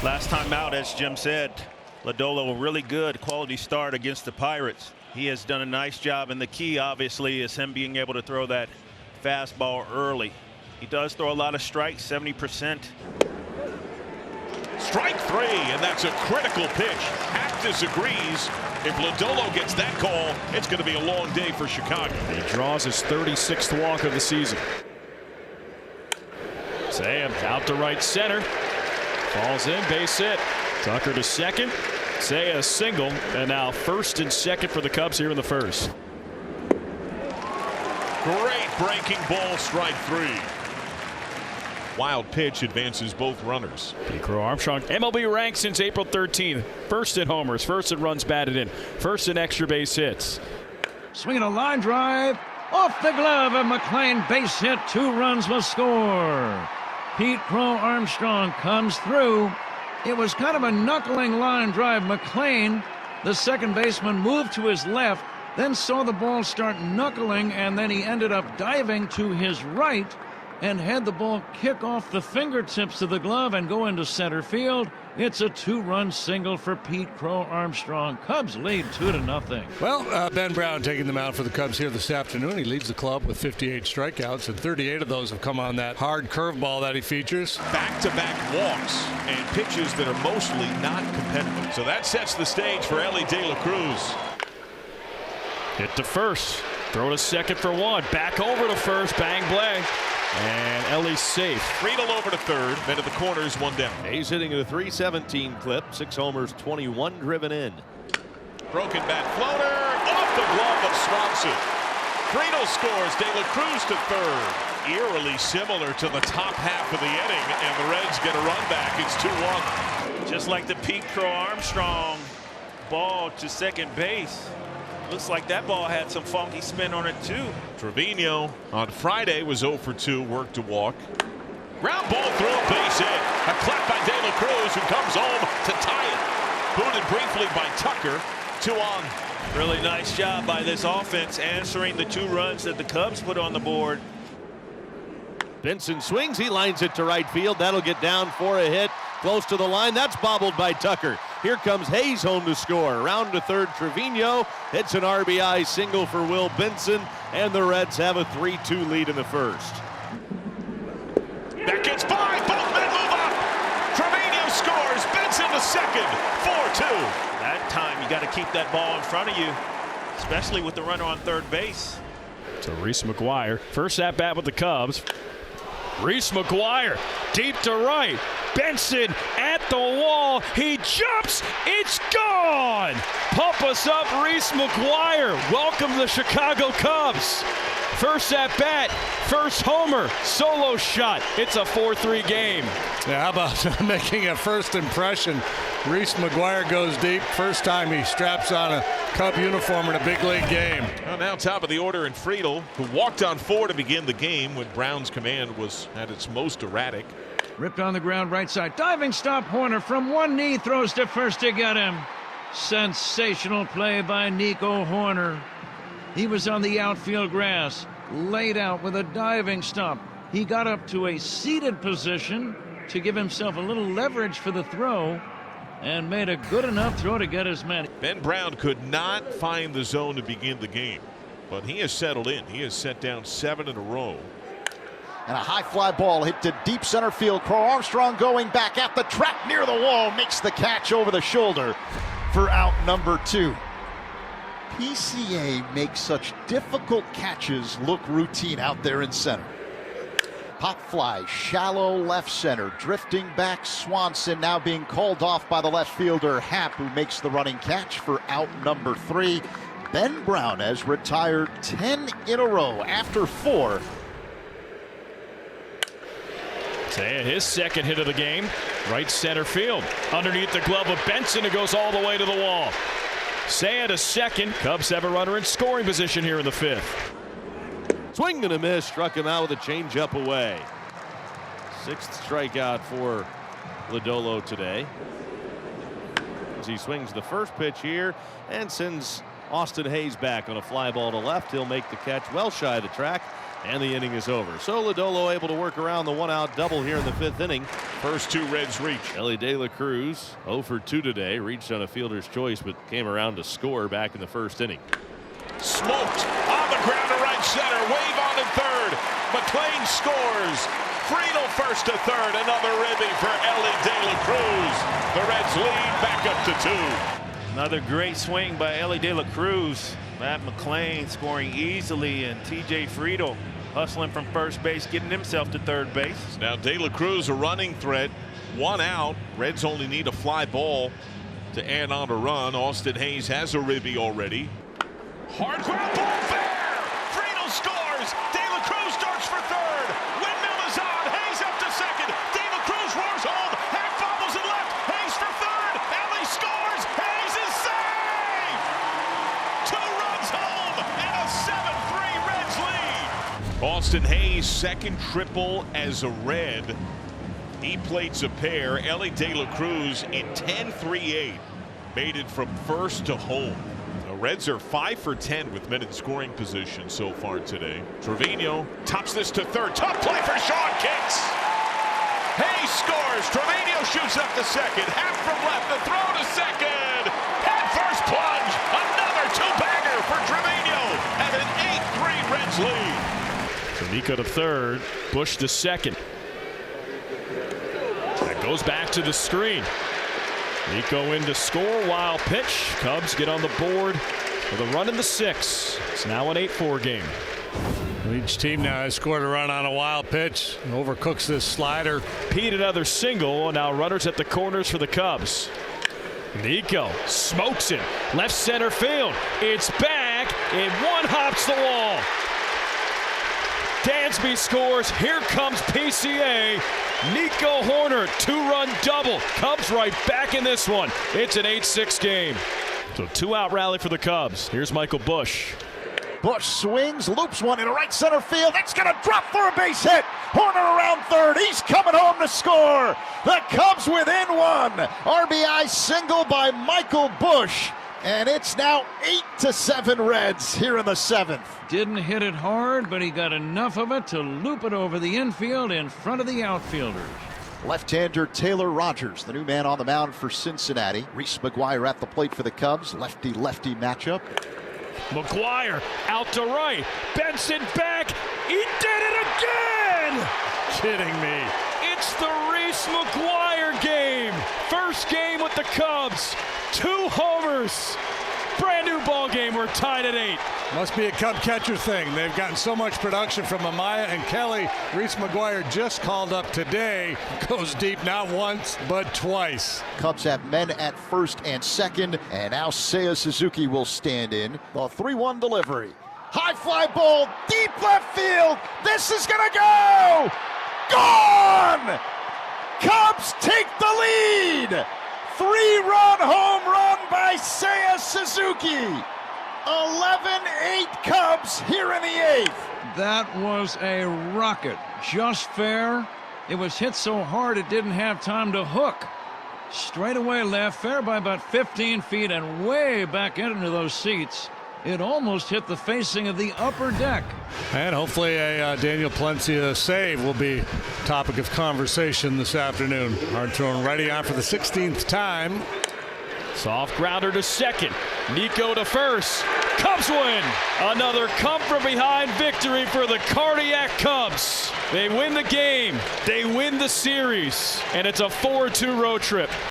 Last time out, as Jim said, Lodolo, a really good quality start against the Pirates. He has done a nice job, and the key obviously is him being able to throw that fastball early. He does throw a lot of strikes, 70%. Strike three, and that's a critical pitch. Hack disagrees. If Lodolo gets that call, it's going to be a long day for Chicago. He draws his 36th walk of the season. Sam out to right center. Falls in, base hit. Tucker to second. Say a single, and now first and second for the Cubs here in the first. Great breaking ball, strike three. Wild pitch advances both runners. Pete Crow Armstrong, MLB ranked since April 13th. First in homers, first in runs batted in, first in extra base hits. Swinging a line drive off the glove of McLean, base hit, 2 runs will score. Pete Crow Armstrong comes through. It was kind of a knuckling line drive. McLean, the second baseman, moved to his left, then saw the ball start knuckling, and then he ended up diving to his right and had the ball kick off the fingertips of the glove and go into center field. It's a 2-run single for Pete Crow Armstrong. Cubs lead 2-0. Well, Ben Brown taking them out for the Cubs here this afternoon. He leads the club with 58 strikeouts, and 38 of those have come on that hard curveball that he features. Back-to-back walks and pitches that are mostly not competitive. So that sets the stage for Ellie De La Cruz. Hit to first. Throw to second for 1. Back over to first. Bang, blang. And Ellie's safe. Friedel over to third. Then to the corners, 1 down. He's hitting at a .317 clip. 6 homers, 21 driven in. Broken bat floater off the glove of Swanson. Friedel scores. De La Cruz to third. Eerily similar to the top half of the inning, and the Reds get a run back. It's 2-1. Just like the Pete Crow Armstrong ball to second base. Looks like that ball had some funky spin on it too. Trevino on Friday was 0 for 2, worked to walk. Ground ball through, base hit. A clap by De La Cruz, who comes home to tie it. Booted briefly by Tucker. 2 on. Really nice job by this offense answering the 2 runs that the Cubs put on the board. Benson swings. He lines it to right field. That'll get down for a hit. Close to the line. That's bobbled by Tucker. Here comes Hayes home to score. Round to third, Trevino hits an RBI single for Will Benson, and the Reds have a 3-2 lead in the first. That gets by. Both men move up. Trevino scores. Benson to second. 4-2. That time you got to keep that ball in front of you, especially with the runner on third base. So Reese McGuire, first at bat with the Cubs. Reese McGuire deep to right. Benson at the wall. He jumps. It's gone. Pump us up, Reese McGuire. Welcome to the Chicago Cubs. First at bat, first homer, solo shot. It's a 4-3 game. Yeah, how about making a first impression? Reese McGuire goes deep. First time he straps on a Cub uniform in a big league game. Well, now top of the order in Friedel, who walked on 4 to begin the game when Brown's command was at its most erratic. Ripped on the ground right side. Diving stop. Horner from one knee throws to first to get him. Sensational play by Nico Horner. He was on the outfield grass, laid out with a diving stop. He got up to a seated position to give himself a little leverage for the throw and made a good enough throw to get his man. Ben Brown could not find the zone to begin the game, but he has settled in. He has set down 7 in a row. And a high fly ball hit to deep center field. Crow Armstrong going back at the track near the wall, makes the catch over the shoulder for out number 2. PCA makes such difficult catches look routine out there in center. Pop fly, shallow left center, drifting back Swanson, now being called off by the left fielder Happ, who makes the running catch for out number 3. Ben Brown has retired 10 in a row after 4. Say his second hit of the game, right center field. Underneath the glove of Benson, it goes all the way to the wall. Say to second. Cubs have a runner in scoring position here in the 5th. Swing and a miss. Struck him out with a changeup away. 6th strikeout for Lodolo today. As he swings the first pitch here and sends Austin Hayes back on a fly ball to left. He'll make the catch well shy of the track And the inning is over. So Lodolo able to work around the 1-out double here in the 5th inning. First 2 Reds reach. Elly De La Cruz 0 for 2 today. Reached on a fielder's choice, but came around to score back in the 1st inning. Smoked on the ground to right center. Wave on to third. McLean scores. Friedel first to third. Another ribby for Elly De La Cruz. The Reds lead back up to 2. Another great swing by Elly De La Cruz. Matt McLean scoring easily, and TJ Friedel hustling from first base, getting himself to third base. Now De La Cruz a running threat. 1 out. Reds only need a fly ball to add on a run. Austin Hayes has a ribby already. Hard ground ball fair. Friedel scores. De La Cruz starts for third. Windmill is on. Hayes up to second. De La Cruz roars home. Hack fumbles and left. Hayes for third. Elly scores. Hayes is safe. 2 runs home and a 7-3 Reds lead. Austin Hayes second triple as a Red. He plates a pair. Elly De La Cruz in 10-3-8 made it from first to home. The Reds are 5 for 10 with men in scoring position so far today. Trevino tops this to third. Tough play for Sean Kicks. Hayes scores. Trevino shoots up to second. Half from left. The throw to second. Head first plunge. Another 2-bagger for Trevino and an 8-3 Reds lead. So Nico to third. Bush to second. That goes back to the screen. Nico in to score. Wild pitch. Cubs get on the board with a run in the 6th. It's now an 8-4 game. Each team now has scored a run on a wild pitch. Overcooks this slider. Pete another single. Now runners at the corners for the Cubs. Nico smokes it. Left center field. It's back. It one-hops the wall. Dansby scores. Here comes PCA. Nico Hoerner, 2-run double. Cubs right back in this one. It's an 8-6 game. So 2-out rally for the Cubs. Here's Michael Busch. Bush swings, loops one into right center field. That's going to drop for a base hit. Hoerner around third. He's coming home to score. The Cubs within 1. RBI single by Michael Busch. And it's now 8-7 Reds here in the 7th. Didn't hit it hard, but he got enough of it to loop it over the infield in front of the outfielders. Left-hander Taylor Rogers, the new man on the mound for Cincinnati. Reese McGuire at the plate for the Cubs. Lefty-lefty matchup. McGuire out to right. Benson back. He did it again! Kidding me. It's the Reese McGuire game. First game with the Cubs. 2 homers. Brand new ball game. We're tied at 8. Must be a Cub catcher thing. They've gotten so much production from Amaya and Kelly. Reese McGuire just called up today. Goes deep not once, but twice. Cubs have men at first and second, and now Seiya Suzuki will stand in. The 3-1 delivery. High fly ball, deep left field. This is going to go! Gone! Cubs take the lead! 3-run home run by Seiya Suzuki. 11-8 Cubs here in the 8th. That was a rocket. Just fair. It was hit so hard it didn't have time to hook. Straight away left, fair by about 15 feet and way back into those seats. It almost hit the facing of the upper deck. And hopefully a Daniel Palencia save will be topic of conversation this afternoon. Hard thrown righty on for the 16th time. Soft grounder to second. Nico to first. Cubs win. Another come from behind victory for the Cardiac Cubs. They win the game. They win the series. And it's a 4-2 road trip.